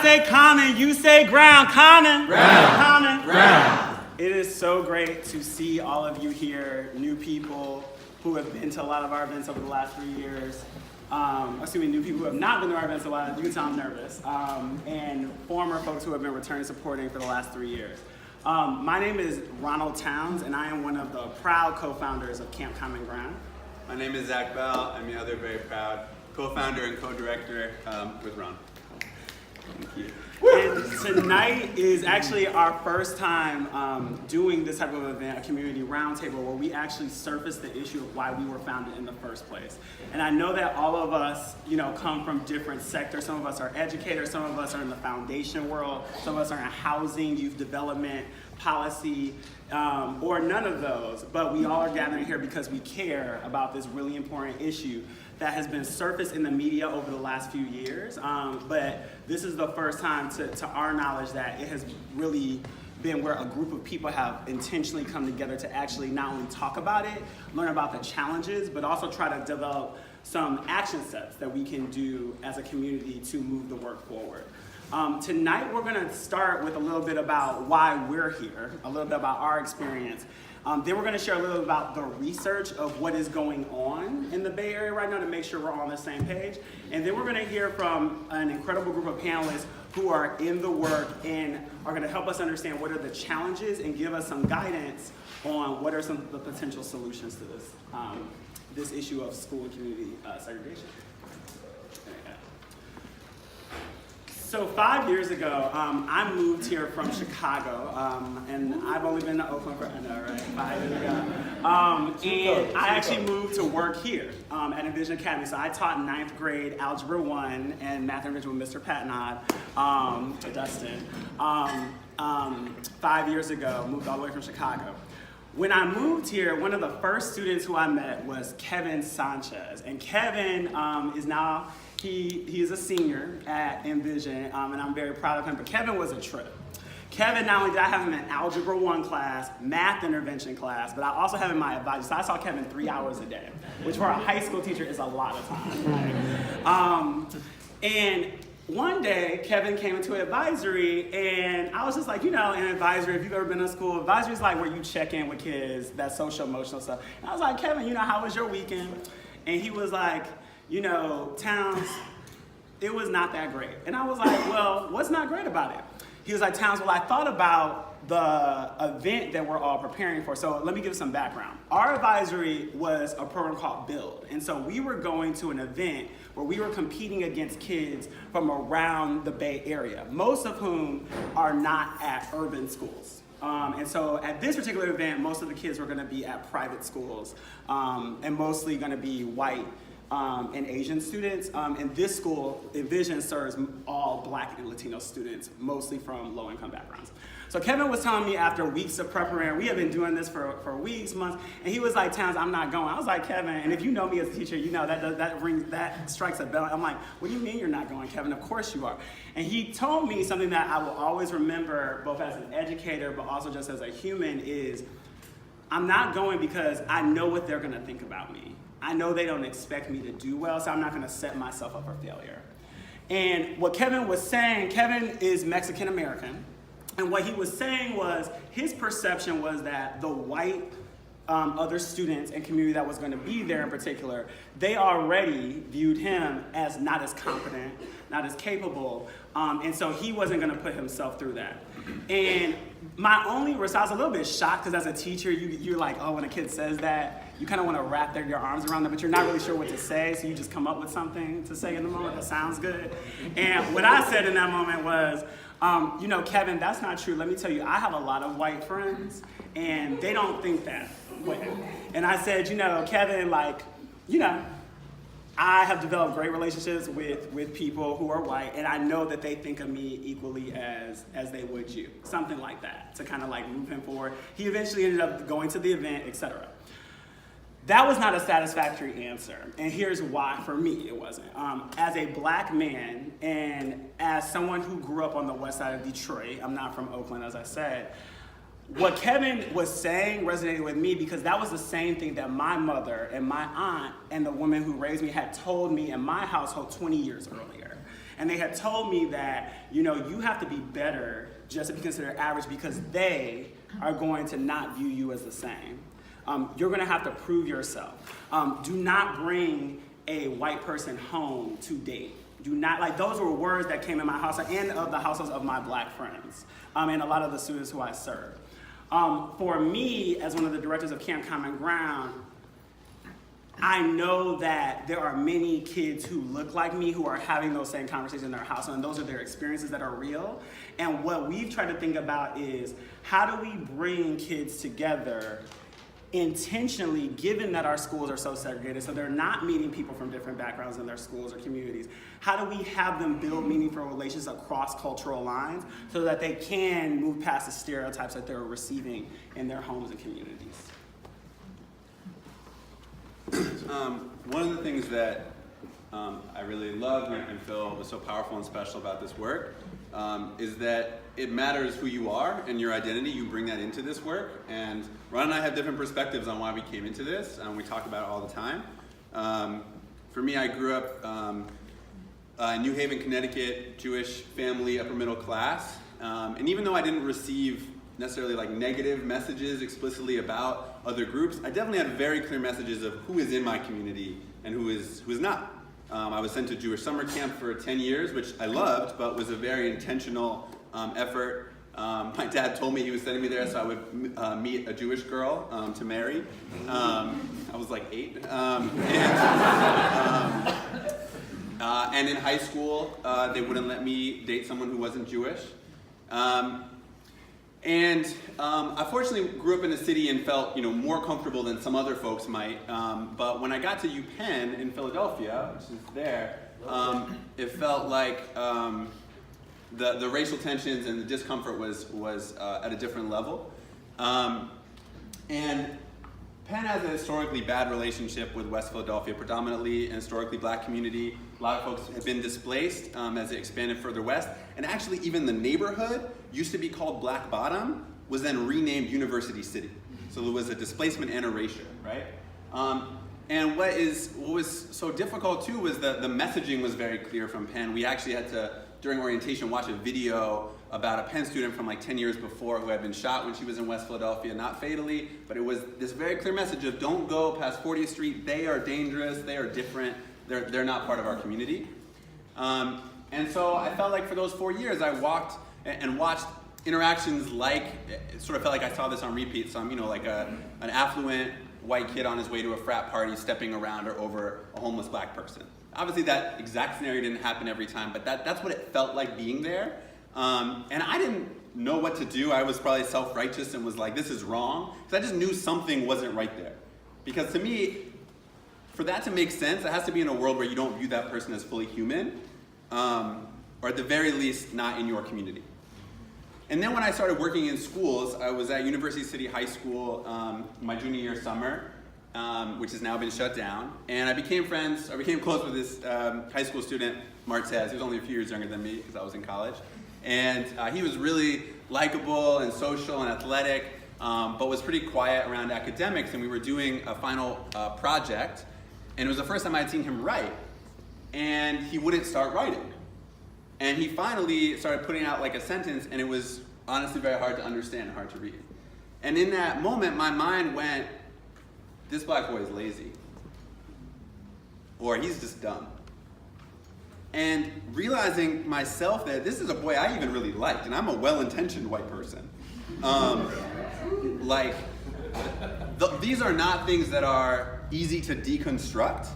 I say common, you say ground. Common. Ground. Common. Ground. It is so great to see all of you here, new people who have been to a lot of our events over the last 3 years. New people who have not been to our events a lot. You can tell I'm nervous. And former folks who have been returning supporting for the last 3 years. My name is Ronald Towns, and I am one of the proud co-founders of Camp Common Ground. My name is Zach Bell. I'm the other very proud co-founder and co-director with Ron. Thank you. And tonight is actually our first time doing this type of event, a community roundtable, where we actually surface the issue of why we were founded in the first place. And I know that all of us, come from different sectors. Some of us are educators, some of us are in the foundation world, some of us are in housing, youth development, policy, or none of those. But we all are gathering here because we care about this really important issue that has been surfaced in the media over the last few years. But this is the first time, to our knowledge, that it has really been where a group of people have intentionally come together to actually not only talk about it, learn about the challenges, but also try to develop some action steps that we can do as a community to move the work forward. Tonight we're gonna start with a little bit about why we're here, a little bit about our experience. Then we're going to share a little bit about the research of what is going on in the Bay Area right now to make sure we're all on the same page. And then we're going to hear from an incredible group of panelists who are in the work and are going to help us understand what are the challenges and give us some guidance on what are some of the potential solutions to this issue of school and community segregation. So 5 years ago, I moved here from Chicago, and I've only been to Oakland for, 5 years ago. And I actually moved to work here at Envision Academy. So I taught 9th grade Algebra 1 and Math and Enrichment with Mr. Patnod, to Dustin. 5 years ago, moved all the way from Chicago. When I moved here, one of the first students who I met was Kevin Sanchez. And Kevin is now, he is a senior at Envision, and I'm very proud of him, but Kevin was a trip. Kevin, not only did I have him in Algebra 1 class, Math Intervention class, but I also have him in my advisor. So I saw Kevin 3 hours a day, which for a high school teacher is a lot of time. And one day, Kevin came into advisory, and I was just like, in advisory, if you've ever been to school, advisory is like where you check in with kids, that social emotional stuff. And I was like, Kevin, how was your weekend? And he was like, Towns, it was not that great. And I was like, well, what's not great about it? He was like, Towns, well, I thought about the event that we're all preparing for. So let me give some background. Our advisory was a program called Build. And so we were going to an event where we were competing against kids from around the Bay Area, most of whom are not at urban schools. And so at this particular event, most of the kids were gonna be at private schools, and mostly gonna be white and Asian students. And this school, Envision, serves all Black and Latino students, mostly from low-income backgrounds. So Kevin was telling me after weeks of preparing, we have been doing this for weeks, months, and he was like, Towns, I'm not going. I was like, Kevin, and if you know me as a teacher, that strikes a bell. I'm like, what do you mean you're not going, Kevin? Of course you are. And he told me something that I will always remember, both as an educator, but also just as a human, is I'm not going because I know what they're gonna think about me. I know they don't expect me to do well, so I'm not gonna set myself up for failure. And what Kevin was saying, Kevin is Mexican American, and what he was saying was his perception was that the white other students and community that was gonna be there in particular, they already viewed him as not as competent, not as capable, and so he wasn't gonna put himself through that. And my only response, I was a little bit shocked, because as a teacher, you're like, oh, when a kid says that, you kind of want to wrap your arms around them, but you're not really sure what to say, so you just come up with something to say in the moment that sounds good. And what I said in that moment was, Kevin, that's not true. Let me tell you, I have a lot of white friends, and they don't think that way. And I said, Kevin, I have developed great relationships with people who are white, and I know that they think of me equally as they would you. Something like that, to kind of move him forward. He eventually ended up going to the event, etc. That was not a satisfactory answer, and here's why for me it wasn't. As a Black man, and as someone who grew up on the west side of Detroit, I'm not from Oakland, as I said, what Kevin was saying resonated with me, because that was the same thing that my mother and my aunt and the woman who raised me had told me in my household 20 years earlier. And they had told me that, you know, you have to be better just to be considered average because they are going to not view you as the same. You're gonna have to prove yourself. Do not bring a white person home to date. Do not, like, those were words that came in my house and of the houses of my black friends and a lot of the students who I serve. For me, as one of the directors of Camp Common Ground, I know that there are many kids who look like me who are having those same conversations in their house, and those are their experiences that are real. And what we've tried to think about is, how do we bring kids together intentionally, given that our schools are so segregated, so they're not meeting people from different backgrounds in their schools or communities? How do we have them build meaningful relations across cultural lines so that they can move past the stereotypes that they're receiving in their homes and communities? One of the things that I really loved and feel was so powerful and special about this work is that it matters who you are and your identity. You bring that into this work. And Ron and I have different perspectives on why we came into this. We talk about it all the time. For me, I grew up in New Haven, Connecticut, Jewish family, upper middle class. And even though I didn't receive necessarily like negative messages explicitly about other groups, I definitely had very clear messages of who is in my community and who is not. I was sent to Jewish summer camp for 10 years, which I loved, but was a very intentional effort. My dad told me he was sending me there so I would meet a Jewish girl to marry. I was like 8. And in high school, they wouldn't let me date someone who wasn't Jewish. I fortunately grew up in a city and felt, you know, more comfortable than some other folks might. But when I got to UPenn in Philadelphia, which is there, it felt like the racial tensions and the discomfort was at a different level. And Penn has a historically bad relationship with West Philadelphia, predominantly an historically black community. A lot of folks have been displaced as it expanded further west. And actually even the neighborhood used to be called Black Bottom, was then renamed University City. So there was a displacement and erasure, right? And what was so difficult too was that the messaging was very clear from Penn. We actually had to, during orientation, watch a video about a Penn student from like 10 years before who had been shot when she was in West Philadelphia, not fatally, but it was this very clear message of don't go past 40th Street, they are dangerous, they are different, they're not part of our community. And so I felt like for those 4 years I walked and watched interactions like, it sort of felt like I saw this on repeat, some, you know, like an affluent white kid on his way to a frat party stepping around or over a homeless black person. Obviously that exact scenario didn't happen every time, but that's what it felt like being there. And I didn't know what to do. I was probably self-righteous and was like, this is wrong. Because I just knew something wasn't right there. Because to me, for that to make sense, it has to be in a world where you don't view that person as fully human, or at the very least, not in your community. And then when I started working in schools, I was at University City High School my junior year summer, which has now been shut down. And I became close with this high school student, Martez. He was only a few years younger than me because I was in college. And he was really likable and social and athletic, but was pretty quiet around academics. And we were doing a final project, and it was the first time I had seen him write. And he wouldn't start writing. And he finally started putting out like a sentence, and it was honestly very hard to understand and hard to read. And in that moment, my mind went, this black boy is lazy. Or he's just dumb. And realizing myself that this is a boy I even really liked, and I'm a well-intentioned white person. These are not things that are easy to deconstruct.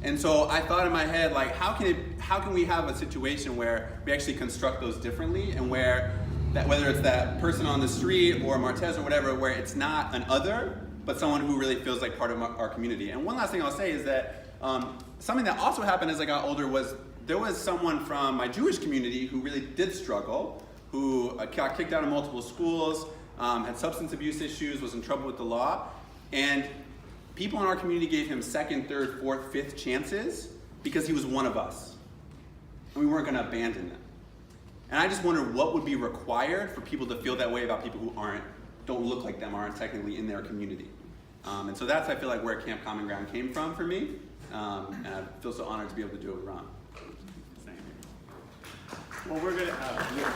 And so I thought in my head, like, how can we have a situation where we actually construct those differently, and where that, whether it's that person on the street or Martez or whatever, where it's not an other, but someone who really feels like part of our community. And one last thing I'll say is that something that also happened as I got older was there was someone from my Jewish community who really did struggle, who got kicked out of multiple schools, had substance abuse issues, was in trouble with the law, and people in our community gave him second, third, fourth, fifth chances because he was one of us. And we weren't going to abandon them. And I just wondered what would be required for people to feel that way about people who don't look like them, aren't technically in their community. And so that's, I feel like, where Camp Common Ground came from for me. And I feel so honored to be able to do it with Ron. Well, we're gonna.